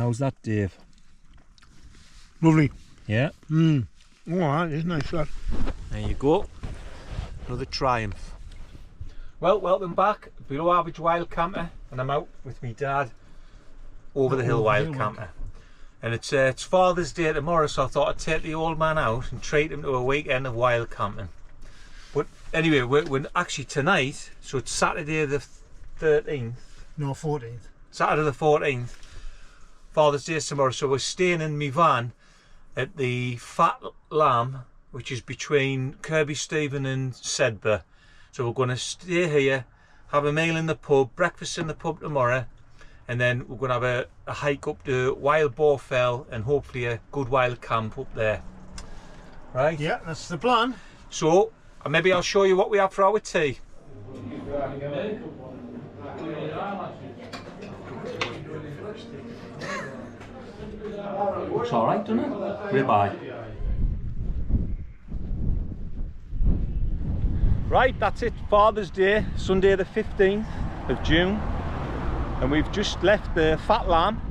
How's that, Dave? Lovely. Yeah? Oh, that is nice, that. There you go. Another triumph. Well, welcome back. Below Average Wild Camper, and I'm out with me dad. Over the Hill Wild Camper. And it's Father's Day tomorrow, so I thought I'd take the old man out and treat him to a weekend of wild camping. But anyway, we're actually tonight, so it's Saturday the 13th. No, 14th. Saturday the 14th. Father's Day tomorrow, so we're staying in my van at the Fat Lamb, which is between Kirby Stephen and Sedbergh. So we're going to stay here, have a meal in the pub, breakfast in the pub tomorrow, and then we're going to have a hike up to Wild Boar Fell and hopefully a good wild camp up there. Right? Yeah, that's the plan. So maybe I'll show you what we have for our tea. Looks alright, doesn't it? Ribeye. Right, that's it. Father's Day, Sunday the 15th of June. And we've just left the Fat Lamb.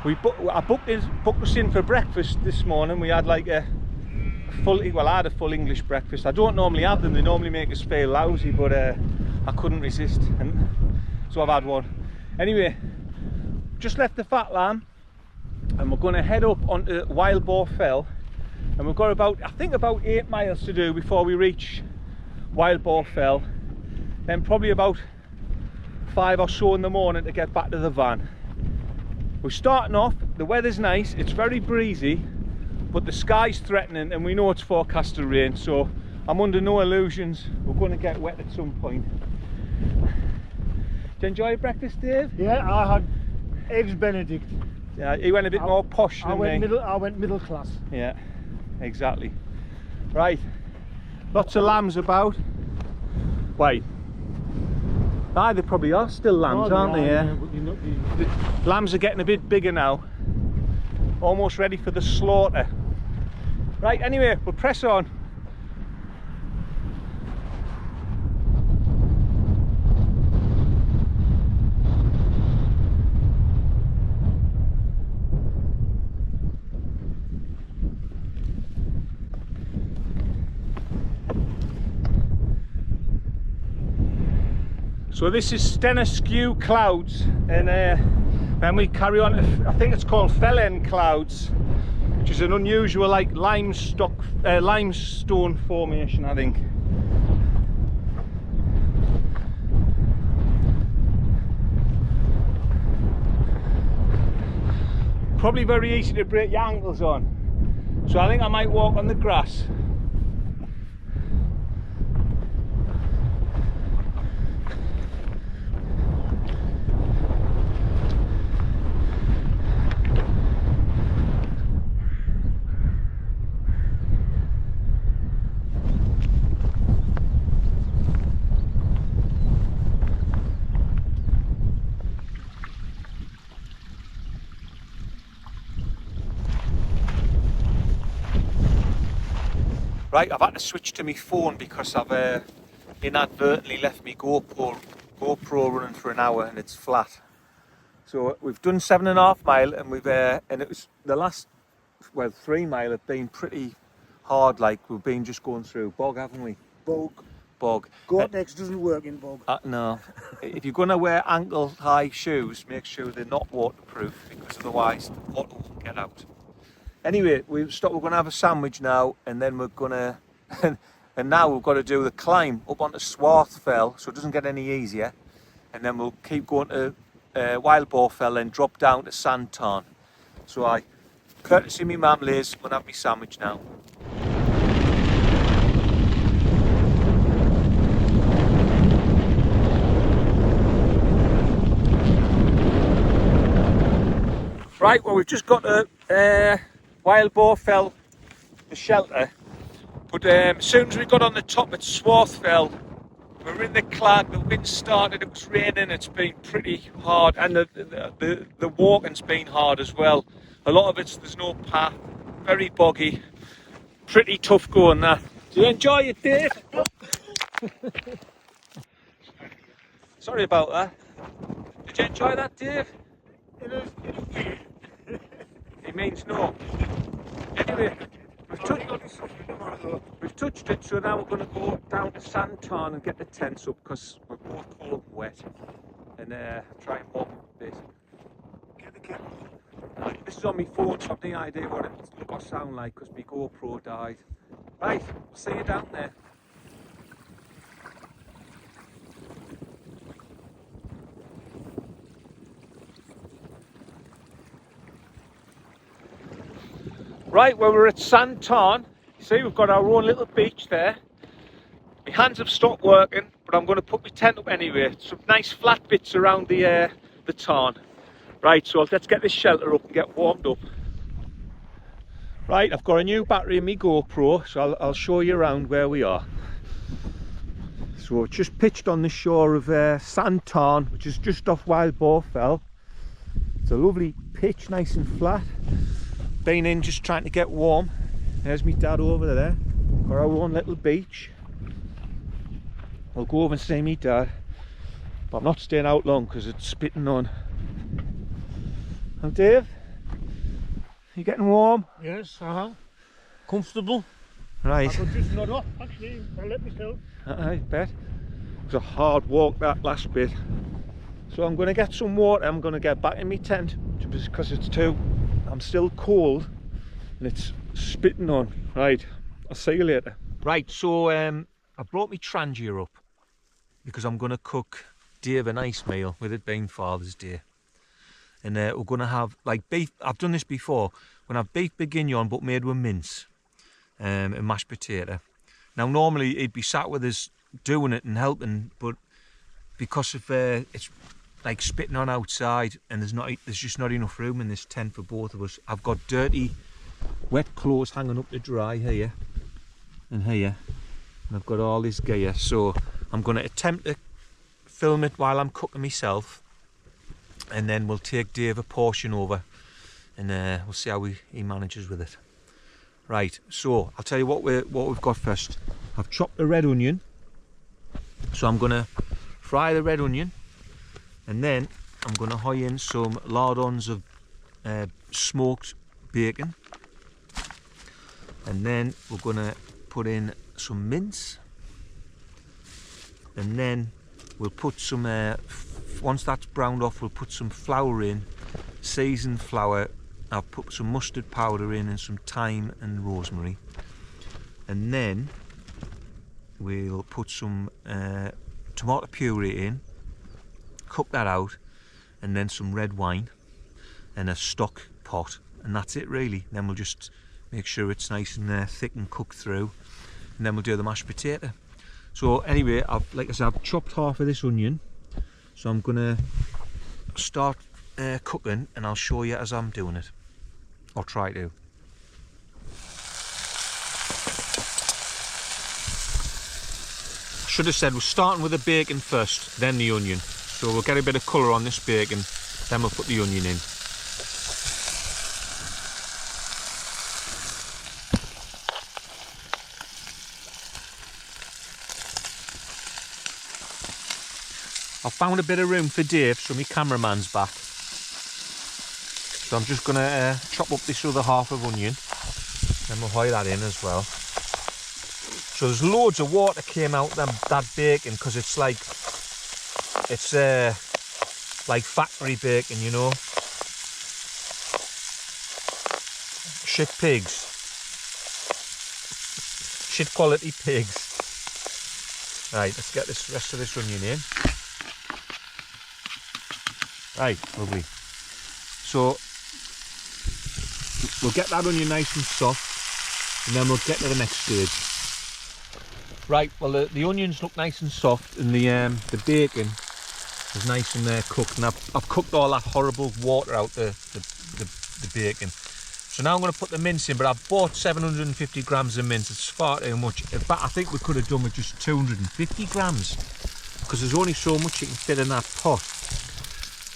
I booked us in for breakfast this morning. We had like I had a full English breakfast. I don't normally have them, they normally make us feel lousy, but I couldn't resist, and so I've had one. Anyway, just left the Fat Lamb, and we're going to head up onto Wild Boar Fell, and we've got about 8 miles to do before we reach Wild Boar Fell, then probably about 5 or so in the morning to get back to the van. We're starting off, the weather's nice, it's very breezy, but the sky's threatening and we know it's forecast to rain, so I'm under no illusions we're going to get wet at some point. Did you enjoy your breakfast, Dave? Yeah, I had eggs Benedict. Yeah, you went a bit more posh than me. I went middle class. Yeah, exactly. Right, lots of lambs about. Wait. Aye, they probably are still lambs, aren't they? Yeah. The lambs are getting a bit bigger now. Almost ready for the slaughter. Right, anyway, we'll press on. So this is Skew Clouds, and then we carry on to, I think it's called Fell Clouds, which is an unusual like limestone formation, I think. Probably very easy to break your ankles on, so I think I might walk on the grass. Right, I've had to switch to my phone because I've inadvertently left my GoPro running for an hour and it's flat. So we've done 7.5 miles, and it was the last 3 miles have been pretty hard. Like we've been just going through bog, haven't we? Bog. Gore-Tex doesn't work in bog. No. If you're going to wear ankle-high shoes, make sure they're not waterproof, because otherwise the water won't get out. Anyway, we're going to have a sandwich now, and then we're going to, and now we've got to do the climb up onto Swarth Fell, so it doesn't get any easier. And then we'll keep going to Wild Boar Fell and drop down to Sand Tarn. So courtesy me mum Liz, I'm going to have my sandwich now. Right, well we've just got to Wild Boar Fell, the shelter, but as soon as we got on the top at Swarth Fell, we were in the clag, the wind started, it was raining, it's been pretty hard, and the walking's been hard as well. A lot of there's no path, very boggy, pretty tough going that. Did you enjoy it, Dave? Sorry about that. Did you enjoy that, Dave? It is weird. means no. Anyway, we've touched it, so now we're going to go down to Sand Tarn and get the tents up because we're both cold and wet, and try and warm up a bit. Get the kit. This is on my phone, so I've no idea what it look or sound like because my GoPro died. Right, see you down there. Right, well, we're at Sand Tarn. See, we've got our own little beach there. My hands have stopped working, but I'm going to put my tent up anyway. Some nice flat bits around the tarn. Right, so let's get this shelter up and get warmed up. Right, I've got a new battery in my GoPro, so I'll show you around where we are. So just pitched on the shore of Sand Tarn, which is just off Wild Boar Fell. It's a lovely pitch, nice and flat. Been in just trying to get warm. There's my dad over there. Got our own little beach. I'll go over and see me dad, but I'm not staying out long because it's spitting on. And Dave, you getting warm? Yes, comfortable. Right. I could just nod off, actually. I'll let myself. I bet. It was a hard walk that last bit. So I'm going to get some water. I'm going to get back in my tent because I'm still cold and it's spitting on. Right, I'll see you later. Right, so I brought my Trangia up because I'm going to cook Dave a nice meal with it being Father's Day. And we're going to have like beef. I've done this before. When I've beef bourguignon but made with mince and mashed potato. Now normally he'd be sat with us doing it and helping, but because of it's like spitting on outside and there's just not enough room in this tent for both of us. I've got dirty wet clothes hanging up to dry here and here, and I've got all this gear, so I'm going to attempt to film it while I'm cooking myself, and then we'll take Dave a portion over and we'll see how he manages with it. Right, so I'll tell you what we've got first. I've chopped the red onion, so I'm going to fry the red onion, and then I'm going to hoy in some lardons of smoked bacon, and then we're going to put in some mince, and then we'll put some once that's browned off, we'll put some flour in, seasoned flour. I'll put some mustard powder in and some thyme and rosemary, and then we'll put some tomato puree in, cook that out, and then some red wine and a stock pot, and that's it really. Then we'll just make sure it's nice and thick and cooked through, and then we'll do the mashed potato. So anyway, like I said, I've chopped half of this onion, so I'm gonna start cooking, and I'll show you as I'm doing it, or try to. Should have said we're starting with the bacon first, then the onion. So we'll get a bit of colour on this bacon, then we'll put the onion in. I've found a bit of room for Dave, so my cameraman's back. So I'm just going to chop up this other half of onion, then we'll hoy that in as well. So there's loads of water came out that bacon because it's like factory bacon, you know. Shit pigs. Shit quality pigs. Right, let's get this rest of this onion in. Right, lovely. So we'll get that onion nice and soft, and then we'll get to the next stage. Right, well the onions look nice and soft, and the bacon is nice and cooked, and I've cooked all that horrible water out the bacon. So now I'm going to put the mince in, but I've bought 750 grams of mince. It's far too much. In fact, I think we could have done with just 250 grams because there's only so much you can fit in that pot.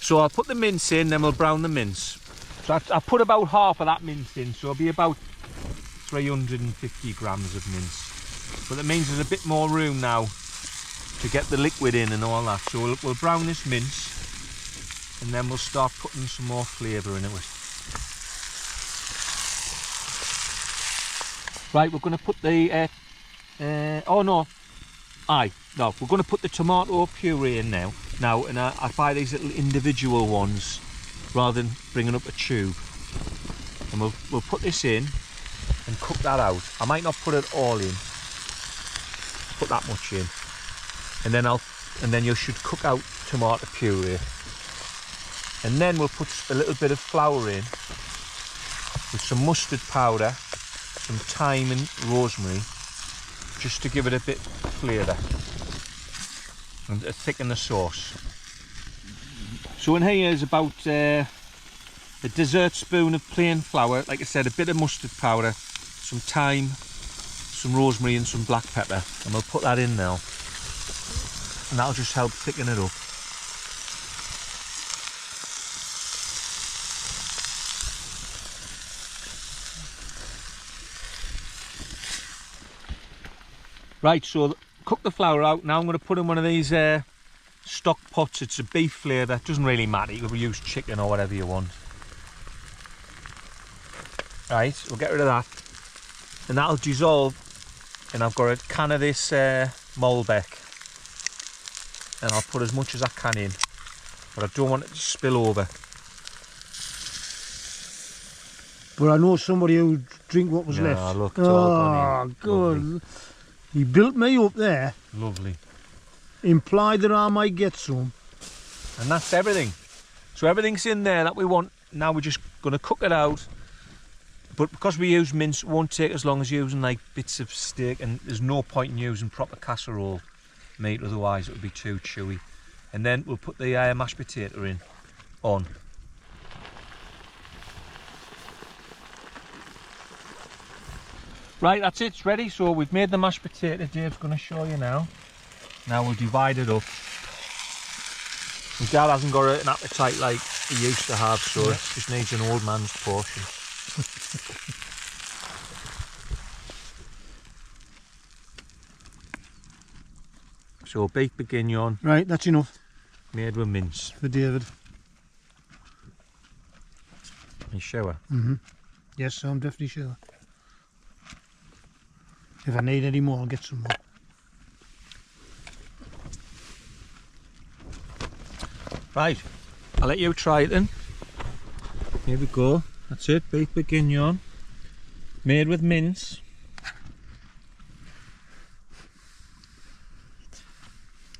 So I'll put the mince in, then we'll brown the mince. So I put about half of that mince in, so it'll be about 350 grams of mince. But that means there's a bit more room now to get the liquid in and all that. So we'll brown this mince, and then we'll start putting some more flavour into it. Right, we're going to put the, oh no, no, we're going to put the tomato puree in now. And I buy these little individual ones rather than bringing up a tube. And we'll put this in and cook that out. I might not put it all in, put that much in, and then you should cook out tomato puree. And then we'll put a little bit of flour in with some mustard powder, some thyme and rosemary, just to give it a bit of flavour and thicken the sauce. So in here is about a dessert spoon of plain flour, like I said, a bit of mustard powder, some thyme, some rosemary and some black pepper, and we'll put that in now, and that'll just help thicken it up. Right, so cook the flour out. Now I'm going to put in one of these stock pots. It's a beef flavour. It doesn't really matter. You can use chicken or whatever you want. Right, we'll get rid of that. And that'll dissolve. And I've got a can of this Malbec. And I'll put as much as I can in. But I don't want it to spill over. But I know somebody who drink what was left. Look, it's all gone in. Good. Lovely. He built me up there. Lovely. Implied that I might get some. And that's everything. So everything's in there that we want. Now we're just going to cook it out. But because we use mince, it won't take as long as using like bits of steak, and there's no point in using proper casserole meat, otherwise it would be too chewy. And then we'll put the mashed potato in on. Right, that's it, it's ready. So we've made the mashed potato. Dave's going to show you now. Now we'll divide it up. My dad hasn't got an appetite like he used to have, so it just needs an old man's portion. So beef bourguignon. Right, that's enough. Made with mince. For David. You sure? Yes, I'm definitely sure. If I need any more, I'll get some more. Right, I'll let you try it then. Here we go. That's it, beef bourguignon. Made with mince.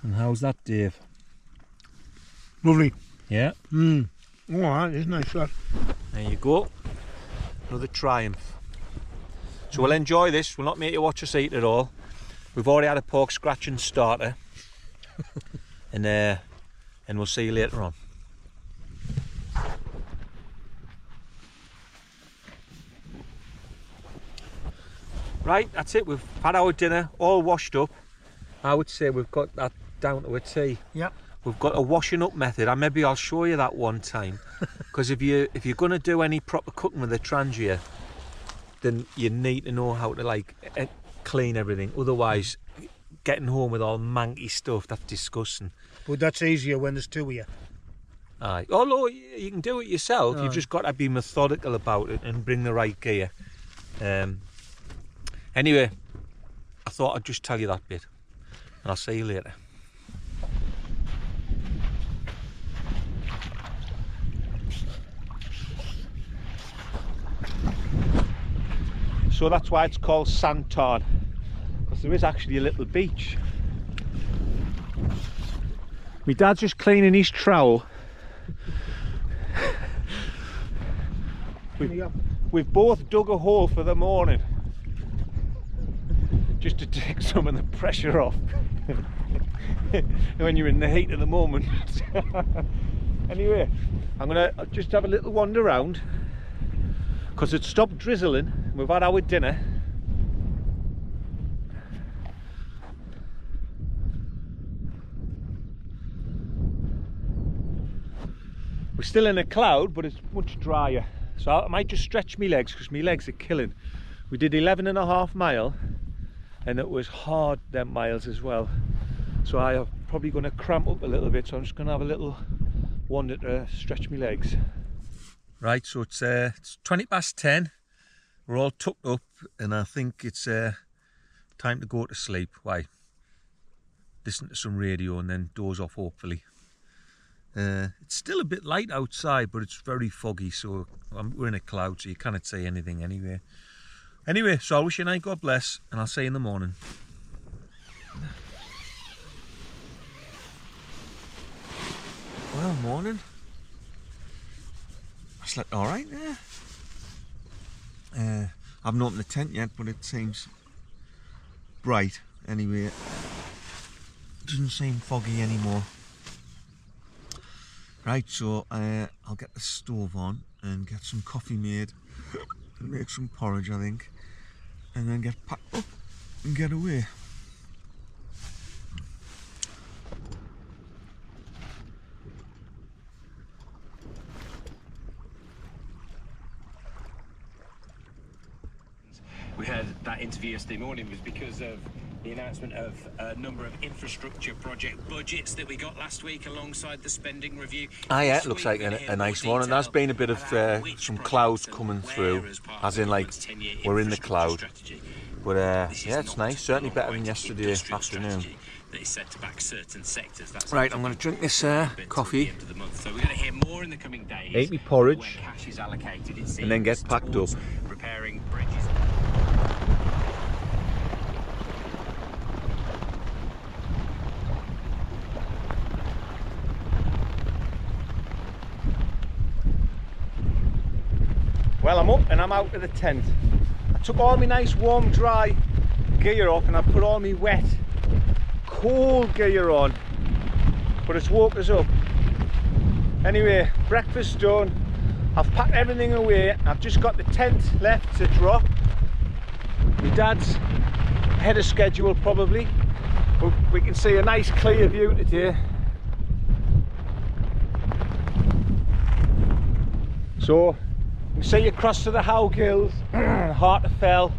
And how's that, Dave? Lovely. Yeah? Alright, it's nice that. There you go. Another triumph. So we'll enjoy this. We'll not make you watch us eat at all. We've already had a pork scratch and starter. and we'll see you later on. Right, that's it. We've had our dinner, all washed up. I would say we've got that down to a T. Yep. We've got a washing up method. Maybe I'll show you that one time. Because if you're going to do any proper cooking with a Trangia, then you need to know how to like clean everything. Otherwise, getting home with all manky stuff, that's disgusting. But that's easier when there's two of you. Aye. Although you can do it yourself, you've just got to be methodical about it and bring the right gear. Anyway, I thought I'd just tell you that bit, and I'll see you later. So that's why it's called Sand Tarn, because there is actually a little beach. My dad's just cleaning his trowel. We've both dug a hole for the morning, just to take some of the pressure off when you're in the heat of the moment. Anyway, I'm going to just have a little wander around, because it stopped drizzling. We've had our dinner. We're still in a cloud, but it's much drier. So I might just stretch my legs, because my legs are killing. We did 11.5 miles, and it was hard, them miles as well. So I am probably going to cramp up a little bit, so I'm just going to have a little wander to stretch my legs. Right, so it's 20 past 10. We're all tucked up, and I think it's time to go to sleep. Why? Listen to some radio and then doze off, hopefully. It's still a bit light outside, but it's very foggy, so we're in a cloud, so you cannot say anything anyway. Anyway, so I wish you a night, God bless, and I'll see you in the morning. Well, morning. I slept alright there. I haven't opened the tent yet, but it seems bright anyway. It doesn't seem foggy anymore. Right, so I'll get the stove on and get some coffee made and make some porridge, I think, and then get packed up and get away. We heard that interview yesterday morning was because of the announcement of a number of infrastructure project budgets that we got last week alongside the spending review. Ah, yeah, it looks like a nice one, and there's been a bit of some clouds coming through, as in like we're in the cloud. But yeah, it's nice, certainly better than yesterday afternoon. Right, I'm going to drink this coffee, So we're going to hear more in the coming days. eat me porridge, when cash is allocated, it and then get seems, packed up. towards repairing bridges. Well, I'm up and I'm out of the tent. I took all my nice warm dry gear off and I put all my wet cold gear on, but it's woke us up. Anyway, breakfast's done. I've packed everything away. I've just got the tent left to drop. My dad's ahead of schedule probably, but we can see a nice clear view today. So you can see across to the How Gills, Heart of Fell.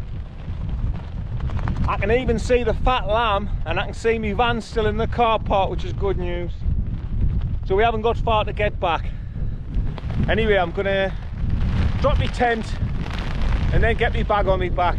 I can even see the fat lamb, and I can see my van still in the car park, which is good news. So we haven't got far to get back. Anyway, I'm gonna drop my tent and then get my bag on my back.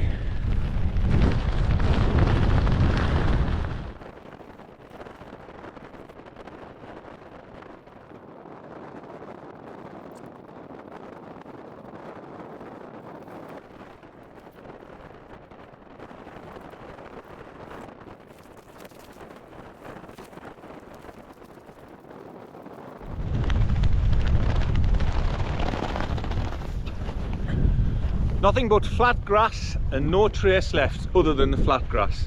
Nothing but flat grass and no trace left other than the flat grass.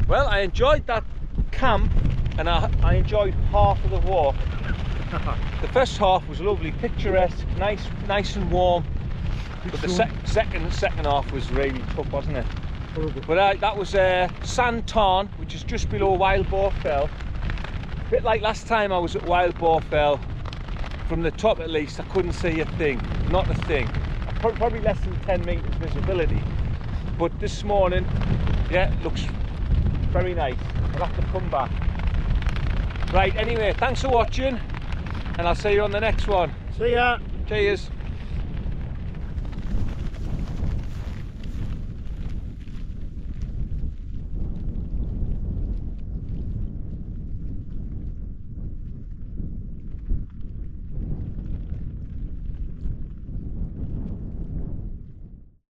Well, I enjoyed that camp, and I enjoyed half of the walk. The first half was lovely, picturesque, nice and warm. But the second half was really tough, wasn't it? But that was Sand Tarn, which is just below Wild Boar Fell. A bit like last time I was at Wild Boar Fell. From the top at least, I couldn't see a thing, not a thing. Probably less than 10 metres visibility. But this morning, yeah, it looks very nice. I'll have to come back. Right, anyway, thanks for watching, and I'll see you on the next one. See ya. Cheers.